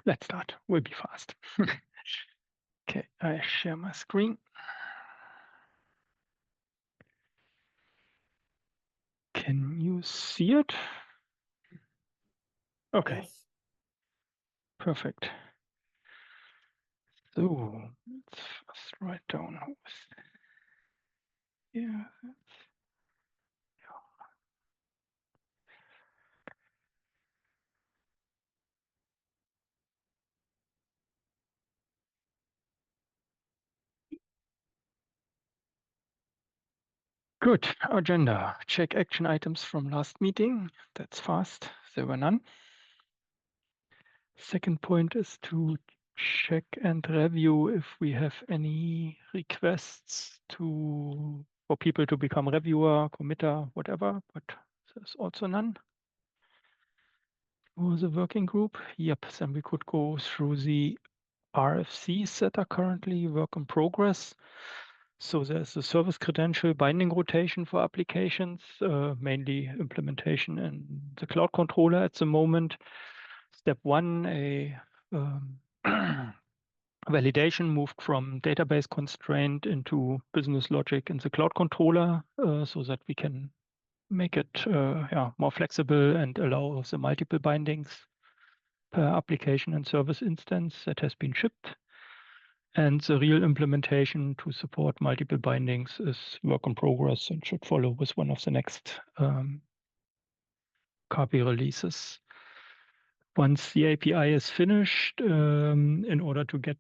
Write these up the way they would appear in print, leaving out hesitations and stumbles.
let's start. We'll be fast. Okay, I share my screen. Can you see it? Okay. Yes. Perfect. So let's first write down who's here. Good. Agenda. Check action items from last meeting. That's fast. There were none. Second point is to check and review if we have any requests for people to become reviewer, committer, whatever, but there's also none. For the working group, yep, then we could go through the RFCs that are currently work in progress. So there's a service credential binding rotation for applications, mainly implementation in the cloud controller at the moment. Step one, a validation moved from database constraint into business logic in the cloud controller, so that we can make it more flexible and allow the multiple bindings per application and service instance that has been shipped. And the real implementation to support multiple bindings is work in progress and should follow with one of the next copy releases. Once the API is finished, in order to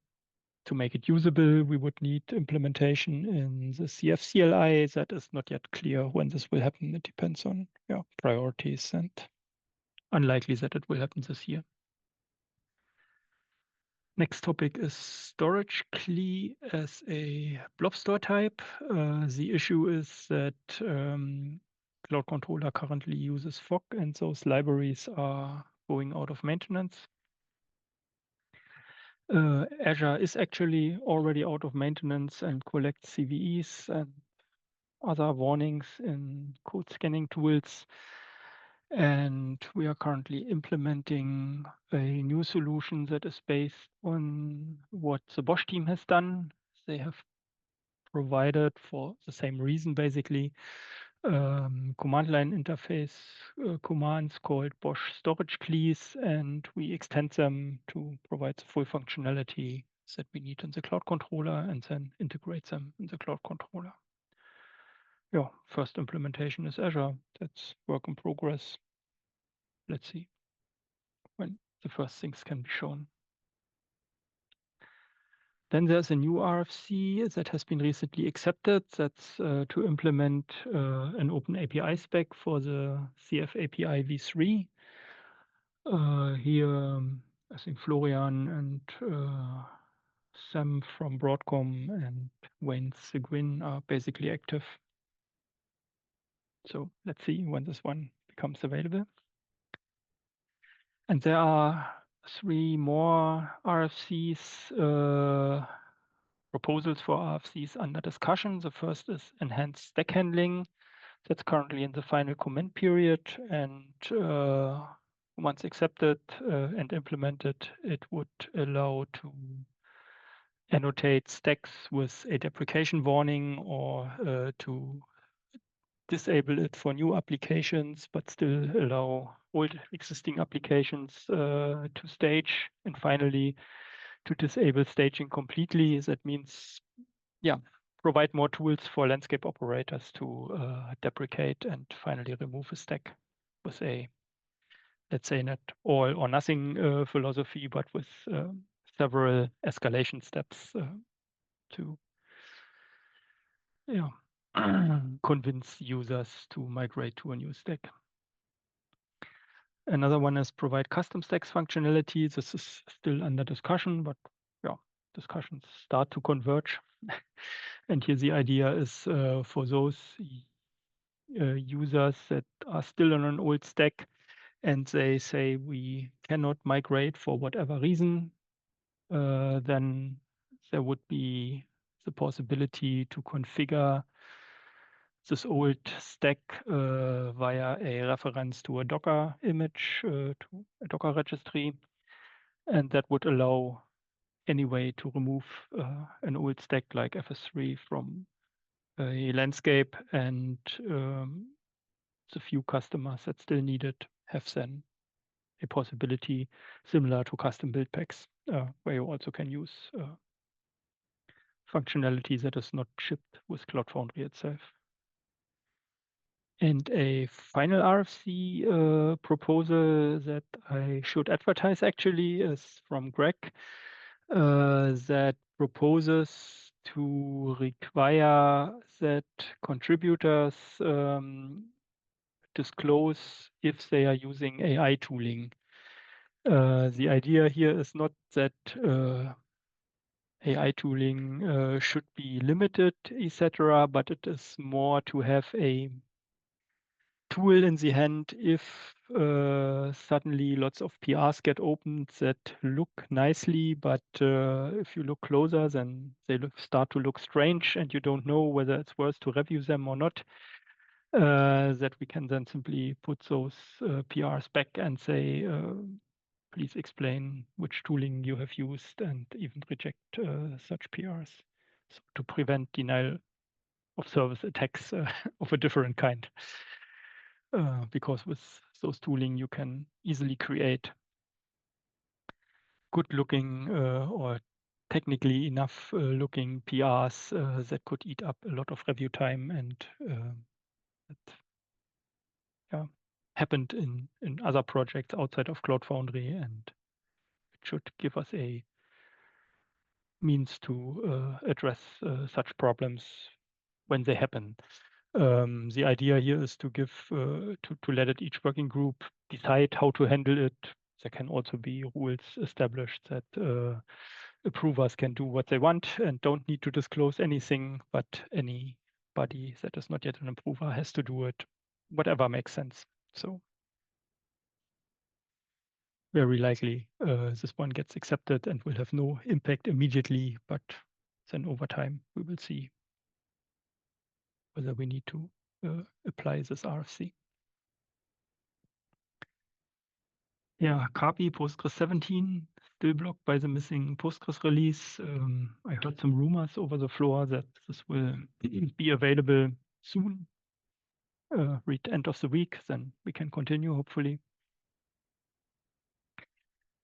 make it usable, we would need implementation in the CF-CLI. That is not yet clear when this will happen. It depends on priorities, and unlikely that it will happen this year. Next topic is storage CLI as a blob store type. The issue is that Cloud Controller currently uses FOC, and those libraries are going out of maintenance. Azure is actually already out of maintenance and collects CVEs and other warnings in code scanning tools. And we are currently implementing a new solution that is based on what the Bosch team has done. They have provided, for the same reason basically, command line interface commands called Bosch storage CLIs, and we extend them to provide the full functionality that we need in the cloud controller and then integrate them in the cloud controller. Yeah, first implementation is Azure. That's work in progress. Let's see when the first things can be shown. Then there's a new RFC that has been recently accepted. That's to implement an open API spec for the CF API v3. Here, I think Florian and Sam from Broadcom and Wayne Seguin are basically active. So let's see when this one becomes available. And there are 3 more RFCs, proposals for RFCs under discussion. The first is enhanced stack handling. That's currently in the final comment period, and once accepted and implemented, it would allow to annotate stacks with a deprecation warning, or to disable it for new applications, but still allow old existing applications to stage. And finally, to disable staging completely. That means, provide more tools for landscape operators to deprecate and finally remove a stack with a, let's say, not all or nothing philosophy, but with several escalation steps to convince users to migrate to a new stack. Another one is provide custom stacks functionality. This is still under discussion, but discussions start to converge. And here the idea is for those users that are still on an old stack and they say we cannot migrate for whatever reason, then there would be the possibility to configure this old stack via a reference to a Docker image, to a Docker registry. and that would allow any way to remove an old stack like FS3 from a landscape, and the few customers that still need it have then a possibility similar to custom build packs, where you also can use functionality that is not shipped with Cloud Foundry itself. And a final RFC proposal that I should advertise actually is from Greg, that proposes to require that contributors disclose if they are using AI tooling. The idea here is not that AI tooling should be limited, etc., but it is more to have a tool in the hand if suddenly lots of PRs get opened that look nicely, but if you look closer, then they start to look strange, and you don't know whether it's worth to review them or not. That we can then simply put those PRs back and say, please explain which tooling you have used, and even reject such PRs, so to prevent denial of service attacks of a different kind. Because with those tooling, you can easily create good looking or technically enough looking PRs that could eat up a lot of review time, and that happened in other projects outside of Cloud Foundry, and it should give us a means to address such problems when they happen. The idea here is to give to let it each working group decide how to handle it. There can also be rules established that approvers can do what they want and don't need to disclose anything, but anybody that is not yet an approver has to do it, whatever makes sense. So very likely this one gets accepted and will have no impact immediately, but then over time we will see whether we need to apply this RFC. Yeah, Kapi Postgres 17 still blocked by the missing Postgres release. I heard some rumors over the floor that this will be available soon. Read end of the week, then we can continue hopefully.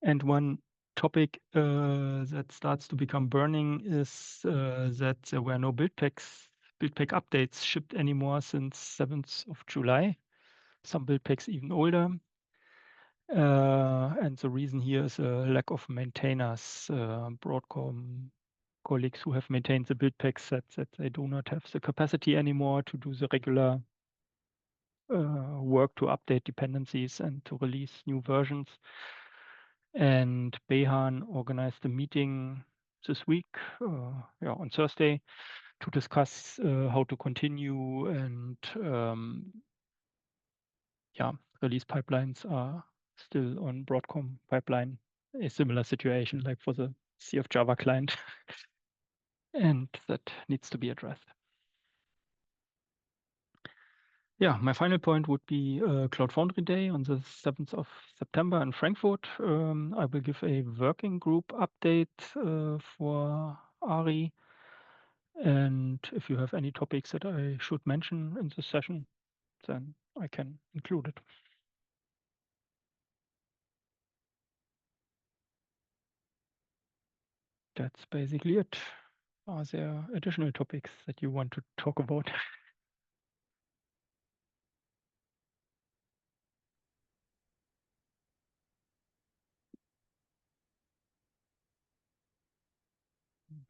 And one topic that starts to become burning is that there were no build pack updates shipped anymore since 7th of July. Some build packs even older. And the reason here is a lack of maintainers. Broadcom colleagues who have maintained the build packs said that they do not have the capacity anymore to do the regular work to update dependencies and to release new versions. And Behan organized a meeting this week, on Thursday, to discuss how to continue, and release pipelines are still on Broadcom pipeline, a similar situation like for the CF Java client, and that needs to be addressed. Yeah, my final point would be Cloud Foundry Day on the 7th of September in Frankfurt. I will give a working group update for ARI. And if you have any topics that I should mention in this session, then I can include it. That's basically it. Are there additional topics that you want to talk about?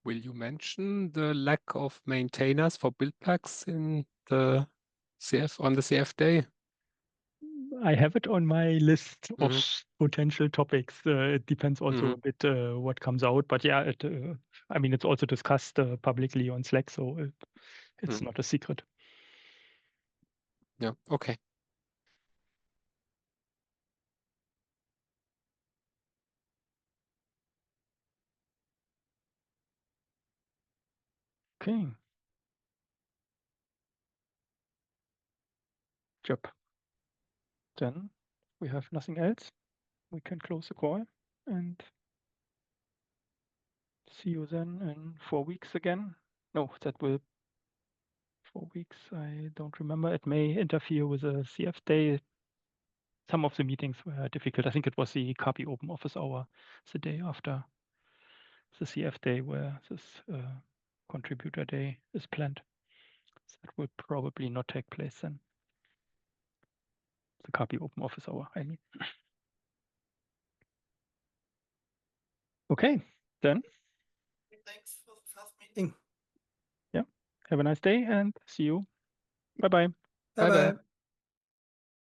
Will you mention the lack of maintainers for build packs in the on the CF day? I have it on my list of potential topics. It depends also a bit what comes out, but yeah, I mean, it's also discussed publicly on Slack, so it's not a secret. Yeah, okay. Okay. Job. Then we have nothing else. We can close the call and see you then in 4 weeks again. No, that will 4 weeks. I don't remember. It may interfere with a CF day. Some of the meetings were difficult. I think it was the copy open office hour the day after the CF day where this contributor day is planned. So that will probably not take place then. The copy open office hour, I mean. Okay, then. Thanks for the fast meeting. Yeah. Have a nice day and see you. Bye-bye. Bye-bye. Bye-bye.